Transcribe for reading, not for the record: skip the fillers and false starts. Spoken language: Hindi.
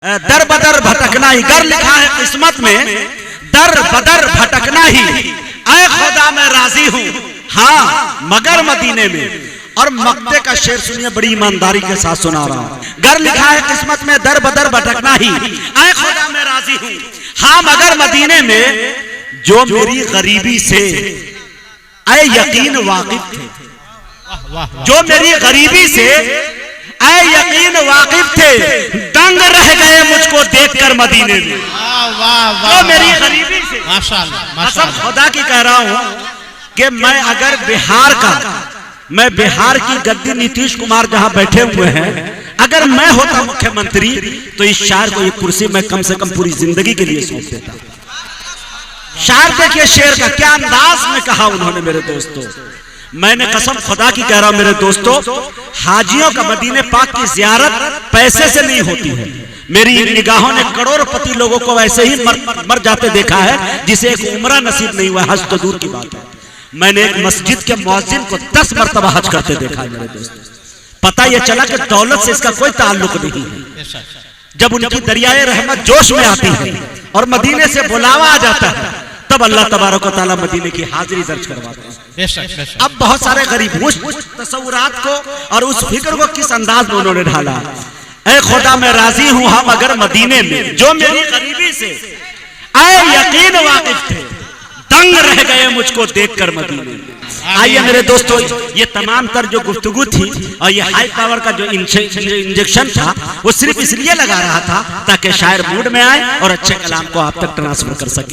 दर बदर भटकना ही, गर लिखा है किस्मत में, दर बदर भटकना ही, ऐ खुदा मैं राजी हूँ हाँ मगर मदीने में। और मक्ते का शेर सुनिए, बड़ी ईमानदारी के साथ सुना रहा हूँ। गर लिखा है किस्मत में, दर बदर भटकना ही, ऐ खुदा मैं राजी हूँ हाँ मगर मदीने में, जो मेरी गरीबी से ऐ यकीन वाकिफ थे, जो मेरी गरीबी से ऐ यकीन वाकिफ थे, दंग रह गए मुझको देखकर मदीने में। जो मेरी गरीबी से, कसम खुदा की कह रहा हूं कि मैं अगर मैं बिहार की गद्दी नीतीश कुमार जहां बैठे हुए हैं, अगर मैं होता मुख्यमंत्री तो इस शायर को एक कुर्सी में कम से कम पूरी जिंदगी के लिए सौंप देता। शायर देखिए शेर का क्या अंदाज में कहा उन्होंने। मेरे दोस्तों, मैंने कसम खुदा की कह रहा हूं मेरे दोस्तों, हाजियों का मदीने पाक की जियारत पैसे से नहीं होती है। मेरी निगाहों ने करोड़पति लोगों को वैसे ही मर जाते देखा है जिसे एक उम्रा नसीब नहीं हुआ। हज तो दूर की बात है, मैंने एक मस्जिद के मुअज्जिन को 10 मरतबा हज करते देखा है मेरे दोस्तों। पता यह चला कि दौलत से इसका कोई ताल्लुक नहीं है। जब उनकी दरियाए रहमत जोश में आती है और मदीने से बुलावा आ जाता है, तब अल्लाह तबारक व तआला मदीने की हाजिरी दर्ज करवाते हैं। अब बहुत सारे गरीब उस तसव्वुरात को और उस फिक्र को किस अंदाज में उन्होंने ढाला। ऐ खुदा मैं राजी हूं हम अगर मदीने में, जो मेरी गरीबी से ऐ यकीन वाकिफ थे, दंग रह गए मुझको देखकर मदीने में। आइए मेरे दोस्तों, ये तमाम तर जो गुफ्तगू थी और ये हाई पावर का जो इंजेक्शन था, वो सिर्फ इसलिए लगा रहा था ताकि शायर मूड में आए और अच्छे कलाम को आप तक ट्रांसफर कर सके।